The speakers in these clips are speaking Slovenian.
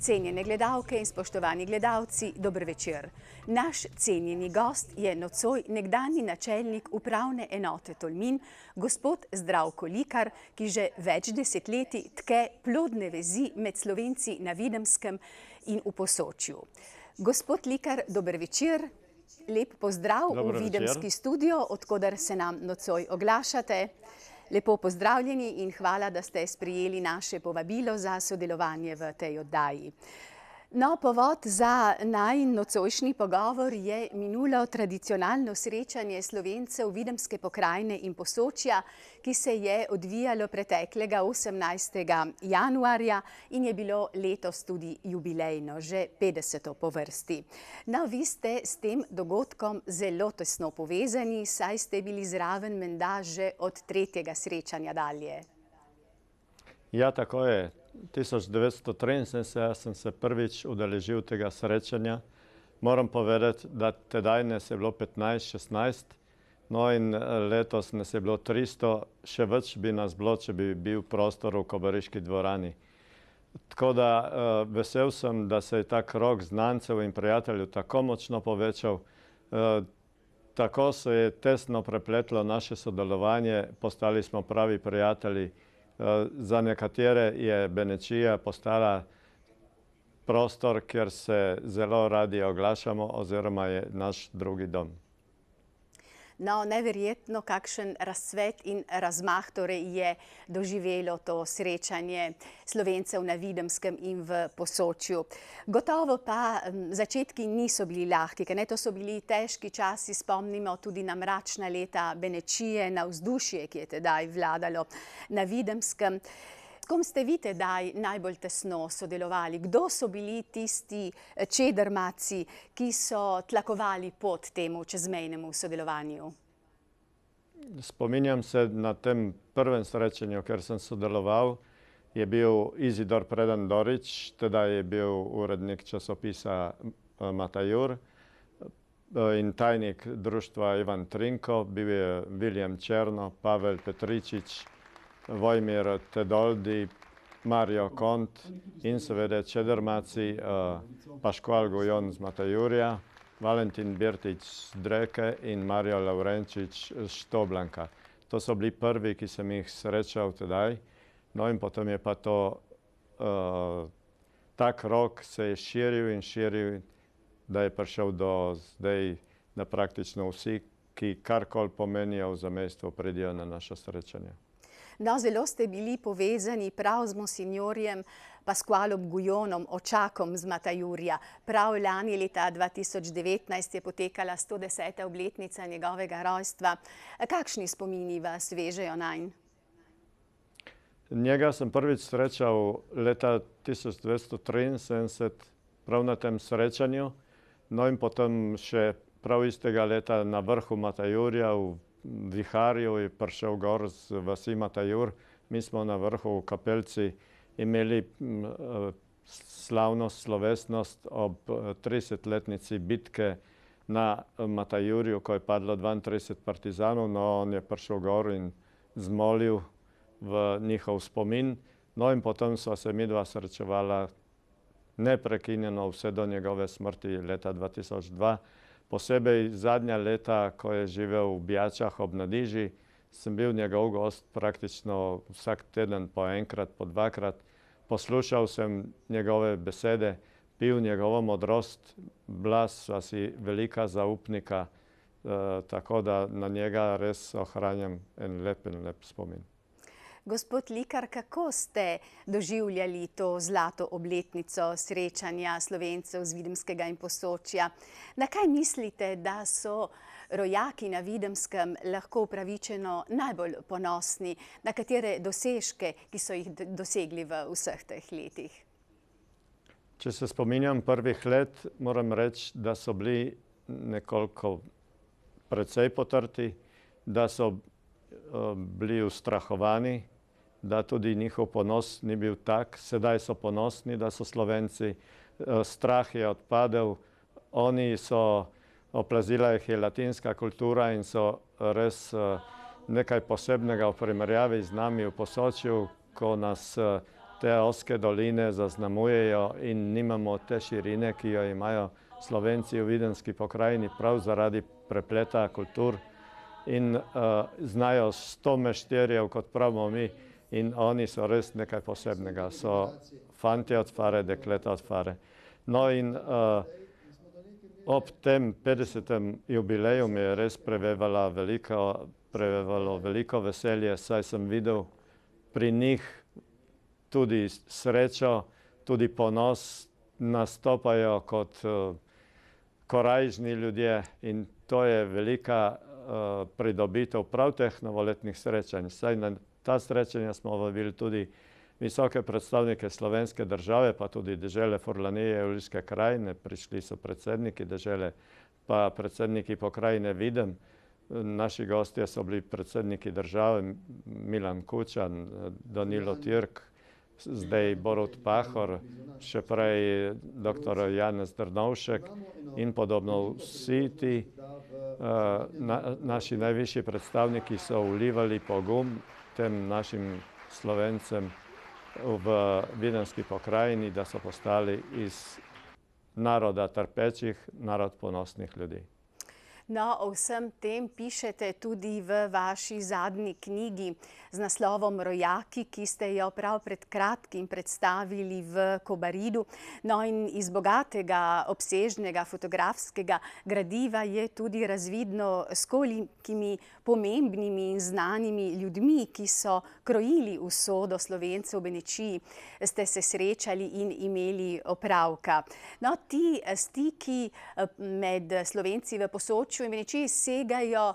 Cenjene gledalke in spoštovani gledalci, dober večer. Naš cenjeni gost je nocoj nekdanji načelnik upravne enote Tolmin, gospod Zdravko Likar, ki že več desetletij tke plodne vezi med Slovenci na Videmskem in v Posočju. Gospod Likar, dober večer. Lep pozdrav v Videmski studio, od koder se nam nocoj oglašate. Lepo pozdravljeni in hvala, da ste sprejeli naše povabilo za sodelovanje v tej oddaji. No, povod za najin nocojšnji pogovor je minulo tradicionalno srečanje Slovencev Videmske pokrajine in Posočja, ki se je odvijalo preteklega 18. januarja in je bilo letos tudi jubilejno, že 50. po vrsti. No, vi ste s tem dogodkom zelo tesno povezani, saj ste bili zraven menda že od tretjega srečanja dalje. Ja, tako je. 1973 ja sem se prvič udeležil tega srečanja. Moram povedati, da tedaj nas je bilo 15-16, no in letos nas je bilo 300, še več bi nas bilo, če bi bil prostor v Kobariški dvorani. Tako da vesel sem, da se je ta krog znancev in prijateljev tako močno povečal. Tako se je tesno prepletlo naše sodelovanje, postali smo pravi prijatelji. Za nekatere je Benečija postala prostor, kjer se zelo radi oglašamo, oziroma je naš drugi dom. No, neverjetno, kakšen razcvet in razmah torej je doživelo to srečanje Slovencev na Videmskem in v Posočju. Gotovo pa začetki niso bili lahki, ker to so bili težki časi, spomnimo tudi na mračna leta Benečije, na vzdušje, ki je tedaj vladalo na Videmskem. S kom ste vi tedaj najbolj tesno sodelovali? Kdo so bili tisti čedermaci, ki so tlakovali pot temu čezmejnemu sodelovanju? Spominjam se na tem prvem srečanju, ker sem sodeloval, je bil Izidor Predan Dorič, tedaj je bil urednik časopisa Matajur in tajnik društva Ivan Trinko, bil je Viljem Černo, Pavel Petričič, Vojmir Tedoldi, Mario Kont in seveda čedermaci Paškual Gujon z Matajurja, Valentin Birtič z Dreke in Mario Laurenčič z Štoblanka. To so bili prvi, ki sem jih srečal tedaj. No in potem je pa to, ta krog se je širil in širil, da je prišel do zdaj, da praktično vsi, ki karkoli pomenijo v zamejstvu, pridejo na naša srečanja. No, zelo ste bili povezani prav z monsinjorjem Pasqualom Gujonom, očakom z Matajurja. Prav lani leta 2019 je potekala 110. obletnica njegovega rojstva. Kakšni spomini vas vežejo nanj? Njega sem prvič srečal leta 1973, prav na tem srečanju. No in potem še prav istega leta na vrhu Matajurja v Viharju je prišel gor z vasi Matajur. Mi smo na vrhu v kapelci imeli slavnost, slovesnost ob 30-letnici bitke na Matajurju, ko je padlo 32 partizanov. No, on je prišel gor in zmolil v njihov spomin. No in potem sva se midva srečevala neprekinjeno vse do njegove smrti leta 2002. Posebej zadnja leta, ko je živel v Bjačah ob Nadiži, sem bil njegov gost praktično vsak teden po enkrat, po dvakrat. Poslušal sem njegove besede, pil njegovo modrost, bila sva si velika zaupnika, tako da na njega res ohranjam en lep spomin. Gospod Likar, kako ste doživljali to zlato obletnico srečanja Slovencev z Videmskega in Posočja? Na kaj mislite, da so rojaki na Videmskem lahko upravičeno najbolj ponosni? Na katere dosežke, ki so jih dosegli v vseh teh letih? Če se spominjam prvih let, moram reči, da so bili nekoliko precej potrti, da so bili ustrahovani, da tudi njihov ponos ni bil tak. Sedaj so ponosni, da so Slovenci. Strah je odpadel. Oni so, oplazila jih je latinska kultura in so res nekaj posebnega v primerjavi z nami v Posočju, ko nas te ozke doline zaznamujejo in nimamo te širine, ki jo imajo Slovenci v Videnski pokrajini prav zaradi prepleta kultur in znajo 100 mešterjev, kot pravimo mi, in oni so res nekaj posebnega. So fantje od fare, dekleta od fare. No in ob tem 50. jubileju mi je res prevevalo veliko veselje, saj sem videl pri njih tudi srečo, tudi ponos, nastopajo kot korajžni ljudje in to je velika pridobitev prav teh novoletnih srečanj. Saj na ta srečanja smo vabili tudi visoke predstavnike slovenske države, pa tudi dežele Furlanije in Ilirske krajine. Prišli so predsedniki dežele, pa predsedniki pokrajine Videm. Naši gostje so bili predsedniki države Milan Kučan, Danilo Türk, zdaj Borut Pahor, še prej dr. Janez Drnovšek in podobno. Vsi ti naši najvišji predstavniki so vlivali pogum tem našim Slovencem v Videnski pokrajini, da so postali iz naroda trpečih narod ponosnih ljudi. No, o vsem tem pišete tudi v vaši zadnji knjigi z naslovom Rojaki, ki ste jo prav pred kratkim predstavili v Kobaridu. No in iz bogatega, obsežnega fotografskega gradiva je tudi razvidno, s kolikimi pomembnimi in znanimi ljudmi, ki so krojili usodo Slovencev v Benečiji, ste se srečali in imeli opravka. No, ti stiki med Slovenci v Posočju in Benečiji segajo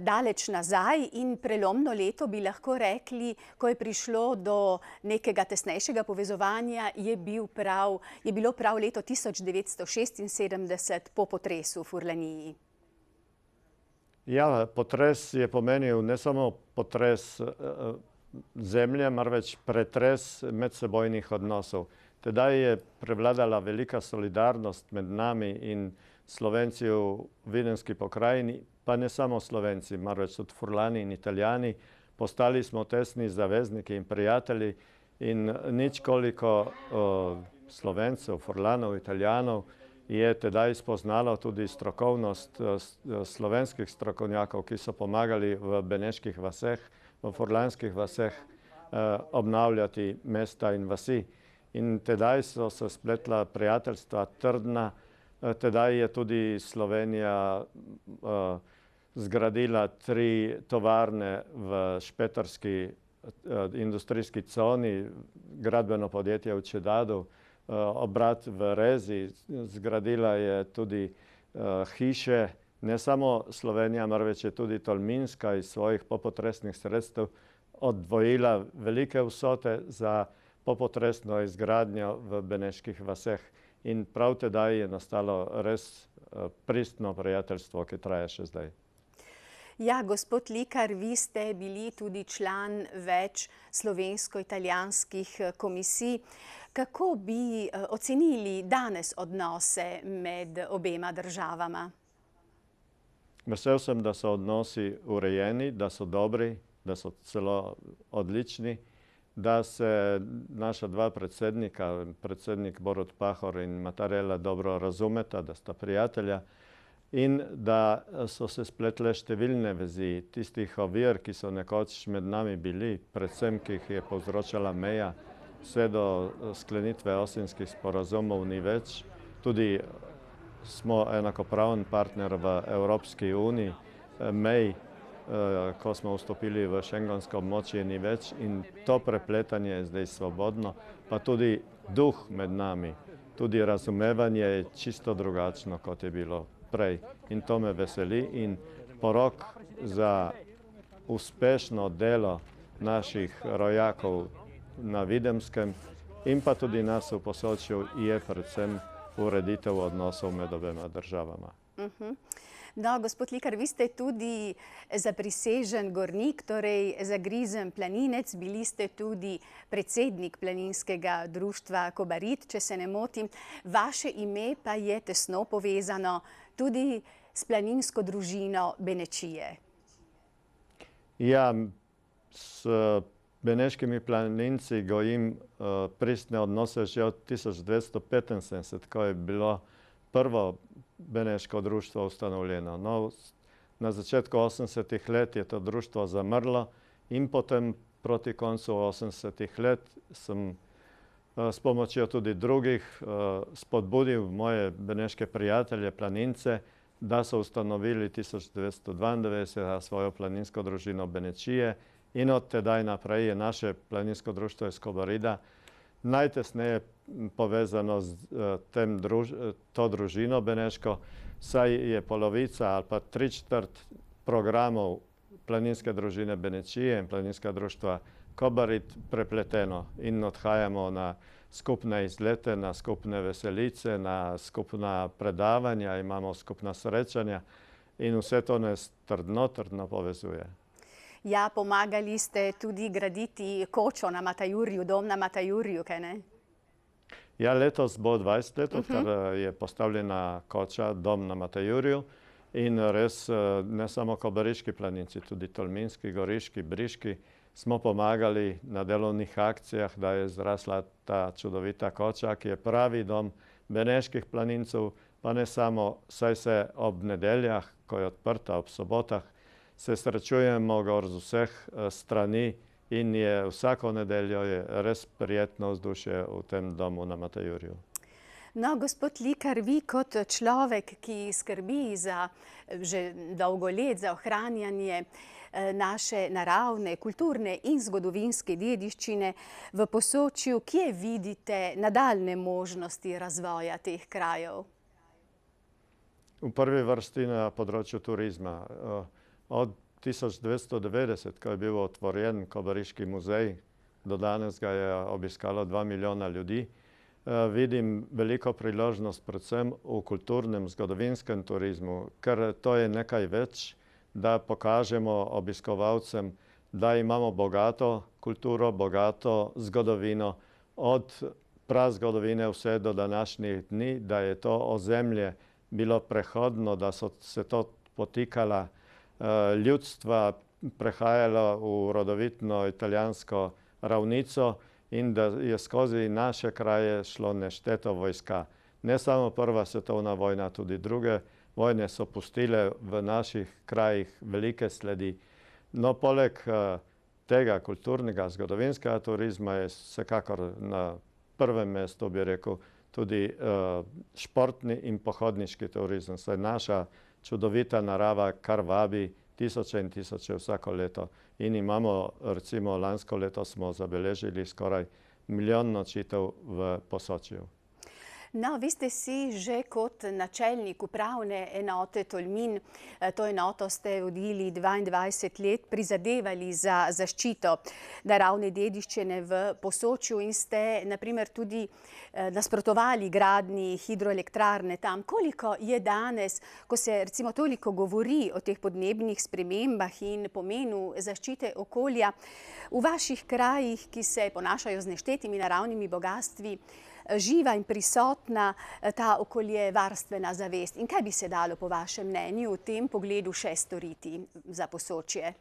daleč nazaj in prelomno leto bi lahko rekli, ko je prišlo do nekega tesnejšega povezovanja, je bilo prav leto 1976 po potresu v Furlaniji. Ja, potres je pomenil ne samo potres zemlje, marveč pretres medsebojnih odnosov. Tedaj je prevladala velika solidarnost med nami in Slovenci v Videnski pokrajini, pa ne samo Slovenci, marveč tudi Furlani in Italijani. Postali smo tesni zavezniki in prijatelji in nič koliko Slovencev, Furlanov, Italijanov je tedaj spoznalo tudi strokovnost slovenskih strokovnjakov, ki so pomagali v beneških vaseh, v furlanskih vaseh obnavljati mesta in vasi. In tedaj so se spletla prijateljstva trdna. Tedaj je tudi Slovenija zgradila 3 tovarne v špetarski industrijski coni, gradbeno podjetje v Čedadu, obrat v Rezi, zgradila je tudi hiše. Ne samo Slovenija, marveč je tudi Tolminska iz svojih popotresnih sredstev oddvojila velike vsote za popotresno izgradnjo v beneških vaseh. In prav tedaj je nastalo res pristno prijateljstvo, ki traja še zdaj. Ja, gospod Likar, vi ste bili tudi član več slovensko-italijanskih komisij. Kako bi ocenili danes odnose med obema državama? Vesel sem, da so odnosi urejeni, da so dobri, da so celo odlični, da se naša 2 predsednika, predsednik Borut Pahor in Mattarella, dobro razumeta, da sta prijatelja in da so se spletle številne vezi tistih ovir, ki so nekoč med nami bili, predvsem ki jih je povzročala meja, vse do sklenitve Osimskih sporazumov ni več. Tudi smo enakopraven partner v Evropski uniji, mej, ko smo vstopili v šengensko območje, ni več in to prepletanje je zdaj svobodno, pa tudi duh med nami, tudi razumevanje je čisto drugačno, kot je bilo prej. In to me veseli in porok za uspešno delo naših rojakov na Videmskem in pa tudi nas v Posočju je predvsem ureditev odnosov med obema državama. No, gospod Likar, vi ste tudi zaprisežen gornik, torej zagrizen planinec. Bili ste tudi predsednik planinskega društva Kobarid, če se ne motim. Vaše ime pa je tesno povezano tudi s planinsko družino Benečije. Ja, s beneškimi planinci gojim pristne odnose že od 1275, ko je bilo prvo beneško društvo ustanovljeno. No, na začetku 80-ih let je to društvo zamrlo in potem proti koncu 80-ih let sem s pomočjo tudi drugih spodbudil moje beneške prijatelje, planince, da so ustanovili 1992 svojo planinsko družino Benečije in od tedaj naprej je naše planinsko društvo iz Kobarida najtesneje povezano z to družino beneško, saj je polovica ali pa 3/4 programov planinske družine Benečije in planinska društva Kobarid prepleteno in odhajamo na skupne izlete, na skupne veselice, na skupna predavanja, imamo skupna srečanja in vse to nas trdno povezuje. Ja, pomagali ste tudi graditi kočo na Matajurju, dom na Matajurju, kaj ne? Ja, letos bo 20 let, odkar je postavljena koča, dom na Matajurju. In res ne samo kobariški planinci, tudi tolminski, goriški, briški smo pomagali na delovnih akcijah, da je zrasla ta čudovita koča, ki je pravi dom beneških planincev, pa ne samo, saj se ob nedeljah, ko je odprta, ob sobotah, se srečujemo gor z vseh strani in je vsako nedeljo je res prijetno vzdušje v tem domu na Matajurju. No, gospod Likar, vi kot človek, ki skrbi za že dolgo let za ohranjanje naše naravne, kulturne in zgodovinske dediščine v Posočju, kje vidite nadaljnje možnosti razvoja teh krajev? V prvi vrsti na področju turizma. Od 1990, ko je bil otvorjen Kobariški muzej, do danes ga je obiskalo 2 milijona ljudi, vidim veliko priložnost predvsem v kulturnem, zgodovinskem turizmu, ker to je nekaj več, da pokažemo obiskovalcem, da imamo bogato kulturo, bogato zgodovino, od prazgodovine vse do današnjih dni, da je to ozemlje bilo prehodno, da so se to potikala ljudstva, prehajalo v rodovitno italijansko ravnico in da je skozi naše kraje šlo nešteto vojska. Ne samo prva svetovna vojna, tudi druge vojne so pustile v naših krajih velike sledi. No, poleg tega kulturnega, zgodovinskega turizma je vsekakor na prvem mestu, bi rekel, tudi športni in pohodniški turizem. Saj naša čudovita narava kar vabi tisoče in tisoče vsako leto. In imamo, recimo lansko leto smo zabeležili skoraj 1 milijon nočitev v Posočju. No, vi ste si že kot načelnik upravne enote Tolmin, to enoto ste vodili 22 let, prizadevali za zaščito naravne dediščine v Posočju in ste na primer tudi nasprotovali gradnji hidroelektrarne tam. Koliko je danes, ko se recimo toliko govori o teh podnebnih spremembah in pomenu zaščite okolja, v vaših krajih, ki se ponašajo z neštetimi naravnimi bogastvi, živa in prisotna ta okoljevarstvena zavest? In kaj bi se dalo po vašem mnenju v tem pogledu še storiti za Posočje?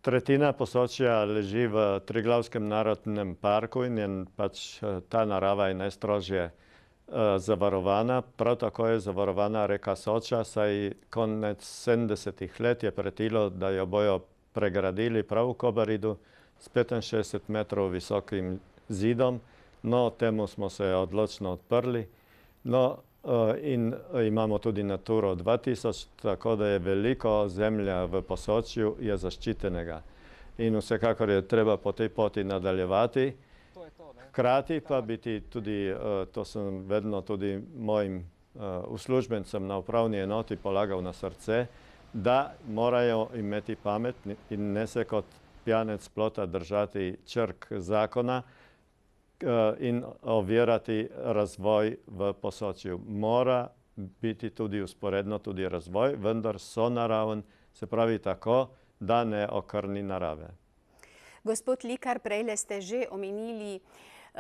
Tretjina Posočja leži v Triglavskem narodnem parku in je pač ta narava je najstrožje zavarovana. Prav tako je zavarovana reka Soča, saj konec 70-ih let je pretilo, da jo bojo pregradili prav v Kobaridu s 65 metrov visokim zidom. No, temu smo se odločno odprli. No, in imamo tudi Naturo 2000, tako da je veliko zemlja v Posočju je zaščitenega. In vsekakor je treba po tej poti nadaljevati. Hkrati pa biti tudi, to sem vedno tudi mojim uslužbencem na upravni enoti polagal na srce, da morajo imeti pamet in ne se kot pijanec plota držati črk zakona in ovirati razvoj v Posočju. Mora biti tudi usporedno tudi razvoj, vendar sonaraven, se pravi tako, da ne okrni narave. Gospod Likar, prejle ste že omenili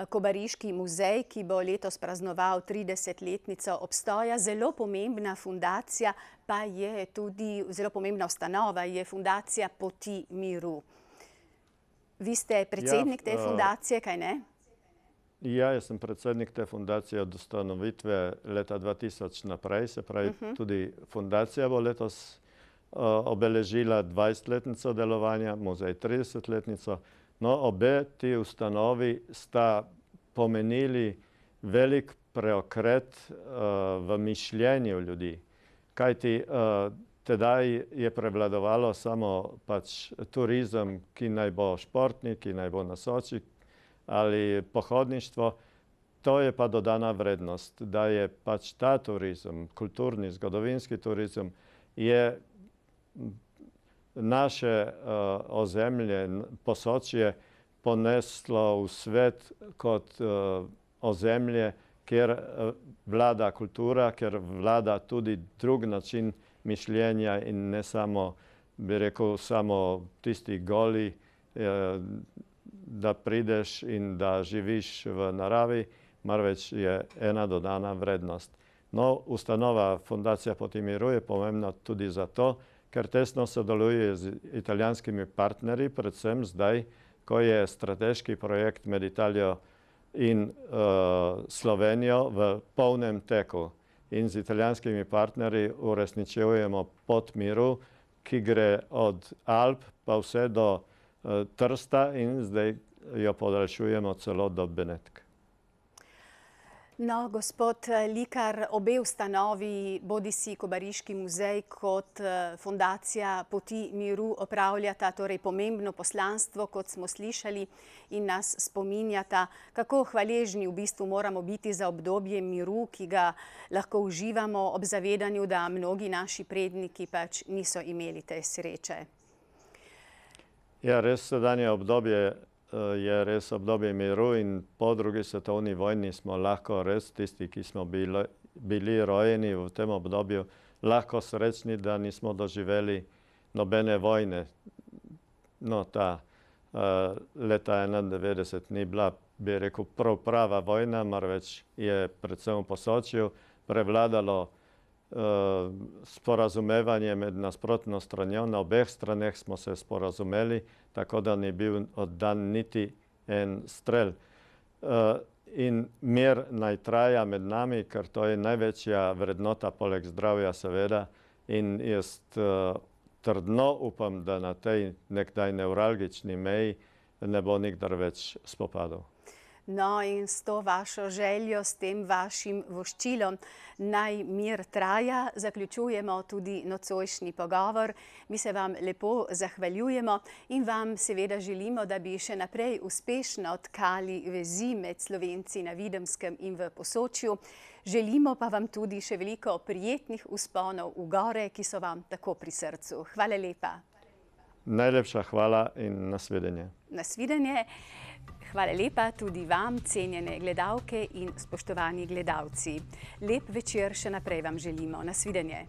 Kobariški muzej, ki bo letos praznoval 30-letnico obstoja. Zelo pomembna fundacija pa je tudi, zelo pomembna ustanova je Fundacija Poti miru. Vi ste predsednik te fundacije, kaj ne? Ja sem predsednik te fundacije od ustanovitve leta 2000 naprej, se pravi tudi fundacija bo letos obeležila 20-letnico delovanja, muzej 30-letnico. No, obe ti ustanovi sta pomenili velik preokret v mišljenju ljudi. Kajti tedaj je prevladovalo samo pač turizem, ki naj bo športni, ki naj bo na Soči, ali pohodništvo. To je pa dodana vrednost, da je pač ta turizem, kulturni, zgodovinski turizem, je naše ozemlje, Posočje, poneslo v svet kot ozemlje, kjer vlada kultura, kjer vlada tudi drug način mišljenja in ne samo, bi rekel, samo tisti goli, da prideš in da živiš v naravi, marveč je ena dodana vrednost. No, ustanova Fundacija Poti miru je pomembna tudi zato, ker tesno sodeluje z italijanskimi partnerji, predvsem zdaj, ko je strateški projekt med Italijo in Slovenijo v polnem teku. In z italijanskimi partnerji uresničujemo Pot miru, ki gre od Alp pa vse do Trsta in zdaj jo podaljšujemo celo do Benetk. No, gospod Likar, obe ustanovi, bodisi Kobariški muzej kot Fundacija Poti miru, opravljata torej pomembno poslanstvo, kot smo slišali, in nas spominjata, kako hvaležni v bistvu moramo biti za obdobje miru, ki ga lahko uživamo ob zavedanju, da mnogi naši predniki pač niso imeli te sreče. Ja, res sedanje obdobje je res obdobje miru in po drugi svetovni vojni smo lahko res tisti, ki smo bili rojeni v tem obdobju, lahko srečni, da nismo doživeli nobene vojne. No, ta leta 91 ni bila, bi rekel, prav prava vojna, marveč je predvsem v Posočju prevladalo sporazumevanje med nasprotno stranjo. Na obeh straneh smo se sporazumeli, tako da ni bil oddan niti en strel. In mir naj traja med nami, ker to je največja vrednota, poleg zdravja seveda. In jaz trdno upam, da na tej nekdaj nevralgični meji ne bo nikdar več spopadov. No, in s to vašo željo, s tem vašim voščilom, naj mir traja, zaključujemo tudi nocojšnji pogovor. Mi se vam lepo zahvaljujemo in vam seveda želimo, da bi še naprej uspešno tkali vezi med Slovenci na Videmskem in v Posočju. Želimo pa vam tudi še veliko prijetnih vzponov v gore, ki so vam tako pri srcu. Hvala lepa. Najlepša hvala in nasvidenje. Nasvidenje. Hvala lepa tudi vam, cenjene gledalke in spoštovani gledalci. Lep večer še naprej vam želimo. Nasvidenje.